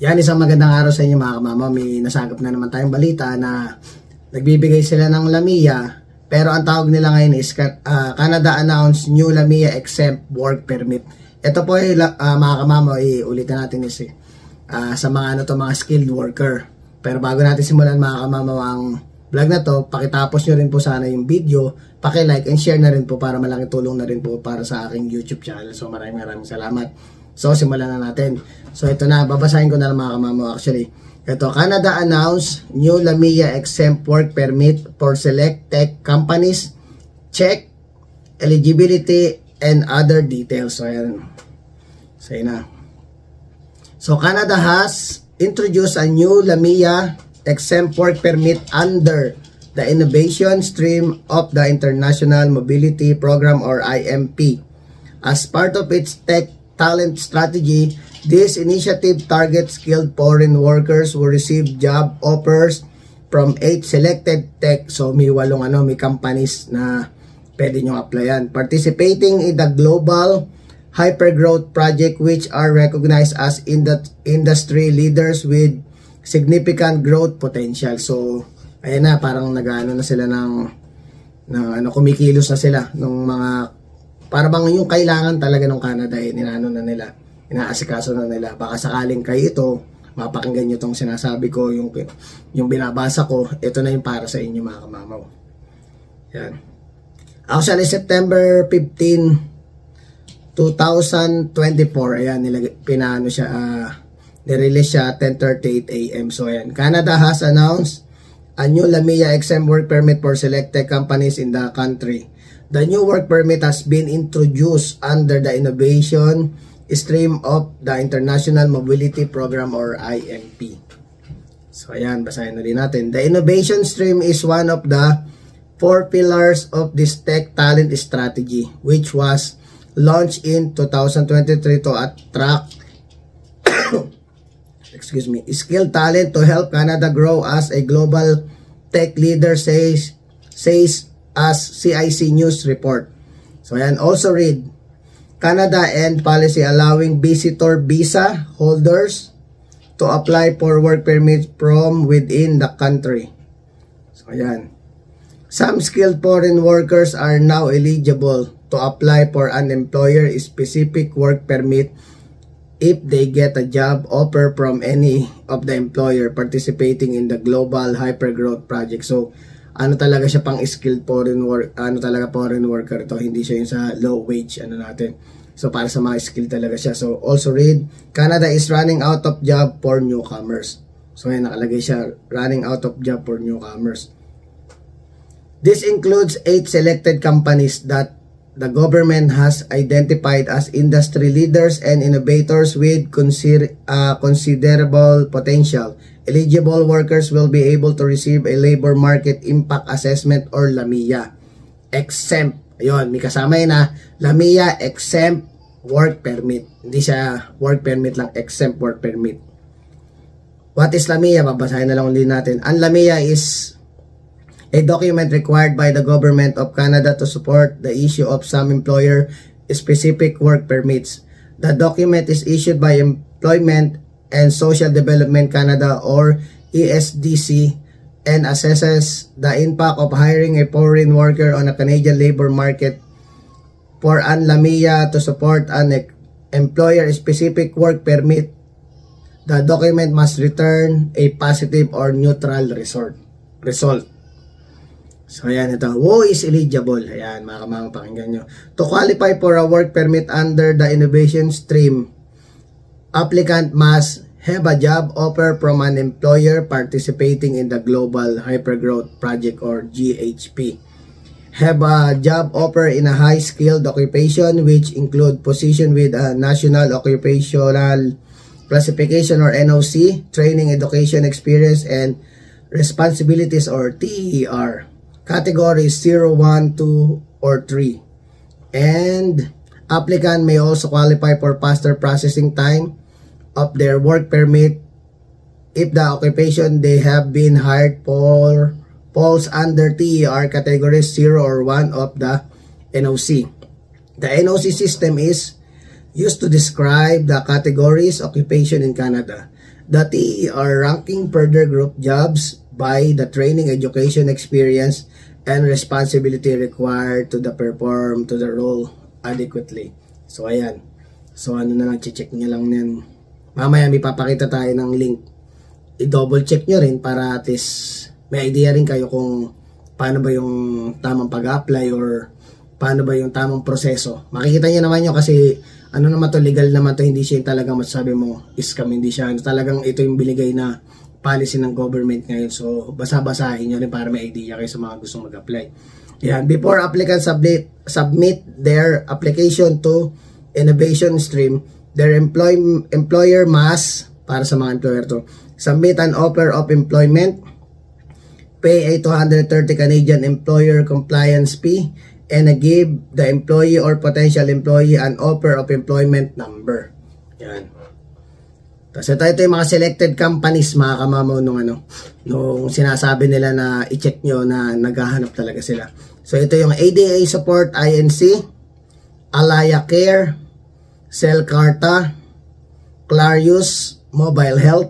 Yan, isang magandang araw sa inyo mga kamama. May nasagap na naman tayong balita na nagbibigay sila ng LAMIA, pero ang tawag nila ngayon is Canada announced new LAMIA exempt work permit. Ito po ay mga kamama, ulitin natin is sa mga mga skilled worker. Pero bago natin simulan mga kamama ang vlog na to, pakitapos nyo rin po sana yung video, paki-like and share na rin po para malaking tulong na rin po para sa aking YouTube channel. So maraming salamat. So simulan na natin. So ito na, babasahin ko na lang mga kamama actually. Ito, Canada announced new LAMIA exempt work permit for select tech companies. Check eligibility and other details. So ayan. So yun na. So Canada has introduced a new LAMIA exempt work permit under the innovation stream of the International Mobility Program or IMP. As part of its tech talent strategy, this initiative targets skilled foreign workers who receive job offers from 8 selected tech. So may 8 may companies na pwede nyo applyan. Participating in the global hypergrowth project, which are recognized as industry leaders with significant growth potential. So ayan na, parang nag-ano na sila ng kumikilos na sila ng mga para bang yung kailangan talaga ng Canada inaano na nila, inaasikaso na nila. Baka sakaling kayo ito, mapakinggan nyo itong sinasabi ko, yung binabasa ko, ito na yung para sa inyo mga kamamaw. Yan. Actually, September 15, 2024, ayan, pinano siya, nirelease siya 10:38 AM. So ayan, Canada has announced a new LAMIA exempt work permit for selected companies in the country. The new work permit has been introduced under the innovation stream of the International Mobility Program or IMP. So ayan, basahin na din natin. The innovation stream is one of the 4 pillars of this tech talent strategy, which was launched in 2023 to attract skilled talent to help Canada grow as a global tech leader, says as CIC News report. So ayan, also read, Canada end policy allowing visitor visa holders to apply for work permits from within the country. So ayan, some skilled foreign workers are now eligible to apply for an employer-specific work permit if they get a job offer from any of the employer participating in the global hypergrowth project. So ano talaga siya, pang skilled foreign work, foreign worker to, hindi siya yung sa low wage natin. So para sa mga skilled talaga siya. So also read, Canada is running out of job for newcomers. So ayan, nakalagay siya, running out of job for newcomers. This includes 8 selected companies that the government has identified as industry leaders and innovators with considerable potential. Eligible workers will be able to receive a labor market impact assessment or LAMIA exempt. Ayun, may kasama yun na LAMIA exempt work permit. Hindi siya work permit lang, exempt work permit. What is LAMIA? Babasahin na lang ulit natin. Ang LAMIA is a document required by the government of Canada to support the issue of some employer-specific work permits. The document is issued by Employment and Social Development Canada or ESDC and assesses the impact of hiring a foreign worker on a Canadian labor market. For an LAMIA to support an employer-specific work permit, the document must return a positive or neutral result. So ayan, ito, who is eligible? Ayan, mga kamang pakinggan nyo. To qualify for a work permit under the innovation stream, applicant must have a job offer from an employer participating in the Global Hypergrowth Project or GHP. Have a job offer in a high-skilled occupation which include position with a National Occupational Classification or NOC, training, education, experience, and responsibilities or TER. Categories 0, 1, 2, or 3. And applicant may also qualify for faster processing time of their work permit if the occupation they have been hired for falls under TER categories 0 or 1 of the NOC. The NOC system is used to describe the categories occupation in Canada. The T are ranking further group jobs by the training, education, experience, and responsibility required to the perform to the role adequately. So ayan. So ano na lang, check nyo lang yan. Mamaya may papakita tayo ng link. I-double check nyo rin para at least may idea rin kayo kung paano ba yung tamang pag-apply or paano ba yung tamang proseso. Makikita nyo naman yun kasi ano naman to, legal naman to, hindi siya yung talagang masasabi mo scam, hindi siya. Talagang ito yung binigay na policy ng government ngayon. So basa-basahin nyo rin para may idea kayo sa mga gustong mag-apply. Yan. Before applicants submit their application to innovation stream, their employer must, para sa mga employer to, submit an offer of employment, pay a 230 Canadian employer compliance fee, and give the employee or potential employee an offer of employment number. Yan. Tapos ito yung mga selected companies, mga kamamaw, nung sinasabi nila na i-check nyo na naghahanap talaga sila. So ito yung ADA Support INC, Alaya Care, Cellcarta, Clarius Mobile Health,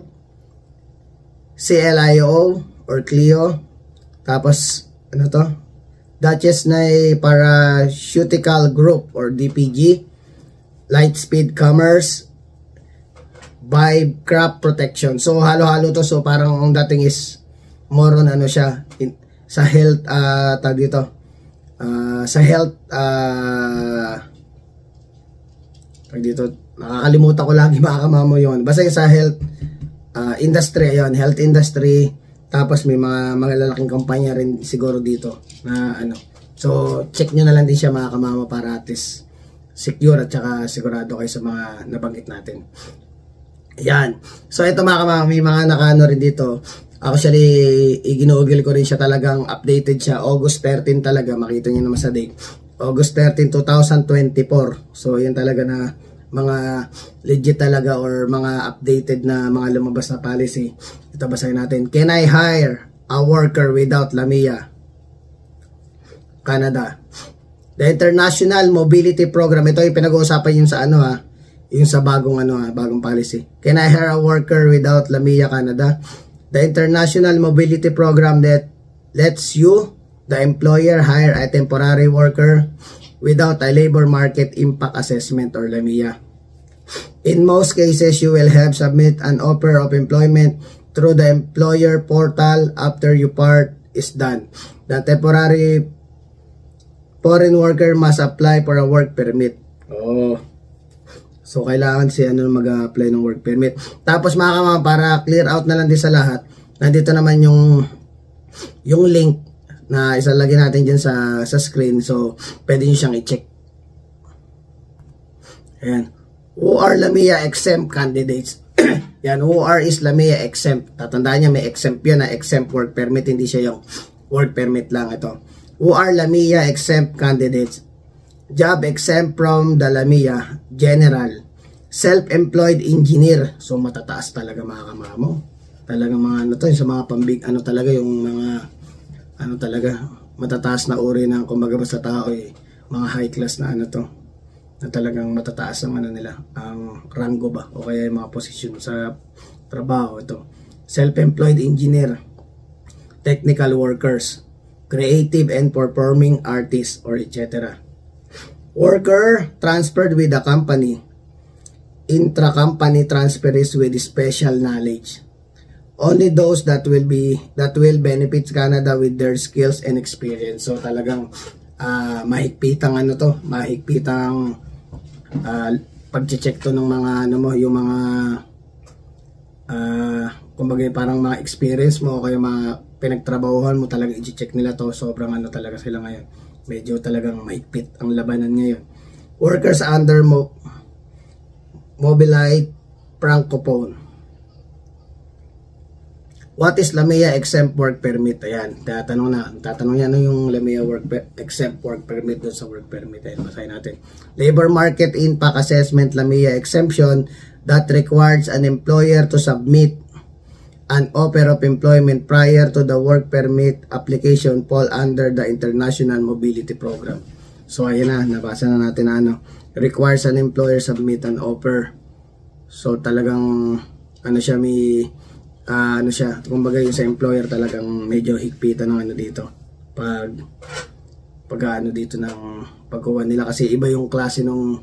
CLIO or Clio, tapos ano to? Duchess Nay Paraceutical Group or DPG, Lightspeed Commerce, Vibe Crop Protection. So halo-halo to. So parang ang dating is more on ano siya sa health tag dito. Sa health tag dito. Nakakalimutan ko lagi, mga kamamo yun. Basta yung sa health industry, ayun, health industry. Tapos may mga lalaking kumpanya rin siguro dito na ano. So check nyo na lang din siya, mga kamama, para at least secure at saka sigurado kayo sa mga nabanggit natin. Ayan. So ito, mga kamama, may mga nakaano rin dito. Actually, iginuugil ko rin siya, talagang updated siya. August 13 talaga, makita nyo naman sa date. August 13, 2024. So yan talaga na mga legit talaga or mga updated na mga lumabas na policy. Ito, basahin natin. Can I hire a worker without LAMIA? Canada. The International Mobility Program. Ito yung pinag-uusapan yung sa ano yung sa bagong bagong policy. Can I hire a worker without LAMIA, Canada? The International Mobility Program that lets you, the employer, hire a temporary worker without a labor market impact assessment or LAMIA. In most cases, you will have submit an offer of employment through the employer portal after your part is done. The temporary foreign worker must apply for a work permit. Oh. So kailangan si mag-apply ng work permit. Tapos, mga kamama, para clear out na lang din sa lahat, nandito naman yung link na isalagay natin dyan sa screen. So pwede nyo siyang i-check. Ayan. Who are LAMIA exempt candidates? Yan, who are is LAMIA exempt. Tatandaan niya, may exempt yan na exempt work permit, hindi siya yung work permit lang ito. Who are LAMIA exempt candidates? Job exempt from the LAMIA, general, self-employed engineer. So matataas talaga, mga kamamo. Talaga mga to, sa mga pambig, talaga yung mga talaga matataas na uri ng kumbaga sa tao, mga high class na to. Na talagang matataas ang nila, ang rango ba o kaya yung mga posisyon sa trabaho. Ito, self-employed engineer, technical workers, creative and performing artists or etc. Worker transferred with the company, intra-company transfers with special knowledge. Only those that will benefit Canada with their skills and experience. So talagang mahigpitang mahigpitang pag-check to ng mga yung mga kumbaga parang mga experience mo o kaya mga pinagtrabahuhan mo, talaga i-check nila to. Sobrang talaga sila ngayon. Medyo talagang mahigpit ang labanan ngayon. Workers under Mobilite Francophone. What is LAMIA exempt work permit? Ayan, tatanong yan, ano yung LAMIA exempt work permit doon sa work permit. Ayan, basahin natin. Labor market impact assessment LAMIA exemption that requires an employer to submit an offer of employment prior to the work permit application fall under the International Mobility Program. So ayan na, nabasa na natin requires an employer submit an offer. So talagang ano siya, may ano siya, kumbaga yung sa employer talagang medyo higpitan ng ano dito pag ano dito ng pagkuha nila, kasi iba yung klase nung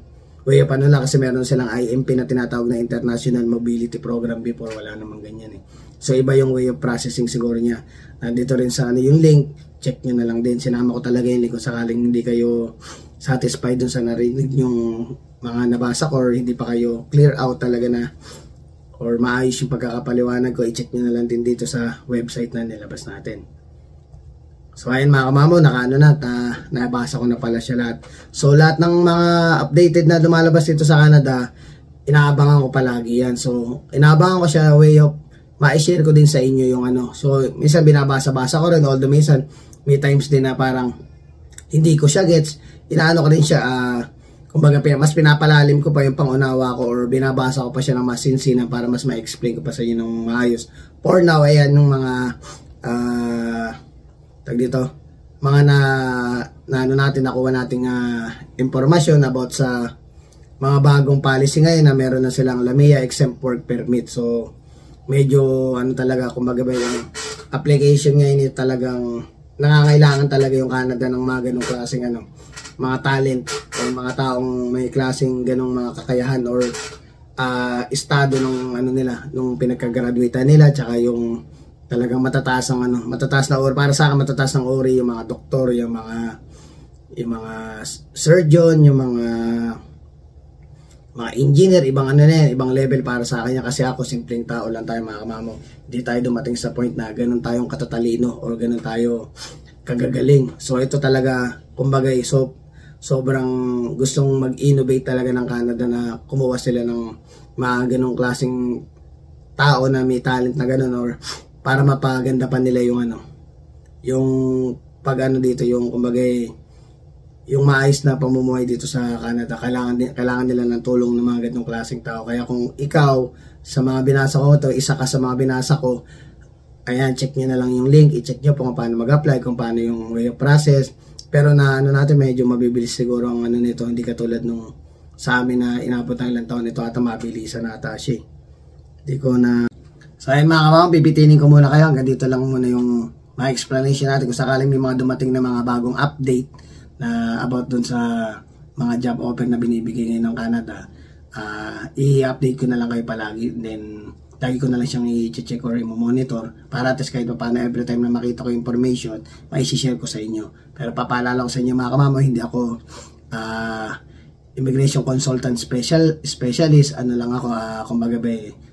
way of ano nila, kasi meron silang IMP na tinatawag na International Mobility Program, before wala namang ganyan eh. So iba yung way of processing siguro niya. Nandito rin sa ano yung link, check nyo na lang din, sinama ko talaga yung link kung sakaling hindi kayo satisfied dun sa narinig yung mga nabasa ko, or hindi pa kayo clear out talaga na or maayos yung pagkakapaliwanag ko, i-check nyo na lang din dito sa website na nilabas natin. So ayun mga kamamo, nakaano na, nabasa ko na pala siya lahat. So lahat ng mga updated na lumalabas dito sa Canada, inaabangan ko palagi yan. So inaabangan ko siya, way of ma-share ko din sa inyo yung ano. So minsan binabasa-basa ko rin, although minsan may times din na parang hindi ko siya gets, inaano ko rin siya, kumbaga mas pinapalalim ko pa yung pangunawa ko, or binabasa ko pa siya ng mas sinsinan para mas ma-explain ko pa sa inyo ng maayos. For now, ayan yung mga tag dito, mga na ano natin, nakuha nating impormasyon about sa mga bagong policy ngayon na meron na silang LAMIA exempt work permit. So medyo ano talaga, kumbaga ba yung application ngayon talagang nangangailangan talaga yung Canada ng mga ganong klaseng ano, mga talent o mga taong may klaseng ganong mga kakayahan or estado ng ano nila, nung pinagka-graduate nila, tsaka yung talagang matataas ang ano, matataas na or para sa akin matataas ng ori, yung mga doktor, yung mga surgeon, yung mga engineer, ibang ano na yan, ibang level para sa akin yan, kasi ako simpleng tao lang tayo mga kamamo. Hindi tayo dumating sa point na ganun tayong katatalino or ganun tayo kagagaling. So ito talaga, kumbaga, sobrang gustong mag-innovate talaga ng Canada na kumuha sila ng mga ganong klaseng tao na may talent na ganun, or para mapaganda pa nila yung ano, yung pag ano dito, yung kumbaga yung maayos na pamumuhay dito sa Canada. Kailangan nila ng tulong ng mga ganong klaseng tao. Kaya kung ikaw sa mga binasa ko ito, isa ka sa mga binasa ko, ayan, check nyo na lang yung link, i-check nyo kung paano mag-apply, kung paano yung way of process. Pero na ano natin, medyo mabibilis siguro ang ano nito, hindi katulad nung sa amin na inabot ng ilang taon ito, at mabilisan na ata siya. Hindi ko na. So ayun mga kamamo, bibitinin ko muna kayo, hanggang dito lang muna yung mga explanation natin. Kung sakaling may mga dumating na mga bagong update na about dun sa mga job offer na binibigay ngayon ng Canada, i-update ko na lang kayo palagi. Then lagi ko na lang siyang i-check or i-monitor para at least kahit pa paano every time na makita ko information, mai-share ko sa inyo. Pero papaalala ko sa inyo mga kamamo, hindi ako immigration consultant specialist, ano lang ako, kumbaga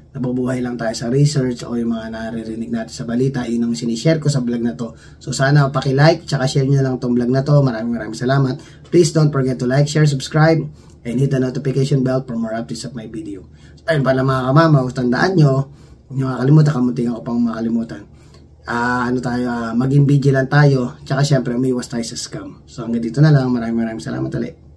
nabubuhay lang tayo sa research o yung mga naririnig natin sa balita, yun ang sinishare ko sa vlog na to. So sana paki-like, tsaka share nyo lang tong vlog na to. Maraming salamat. Please don't forget to like, share, subscribe, and hit the notification bell for more updates of my video. So ayun pala mga kamamaw, tandaan nyo, huwag nyo makakalimutan, kamuntingan ko pang makalimutan. Maging vigilant tayo, tsaka syempre umiwas tayo sa scam. So hanggang dito na lang, maraming salamat ulit.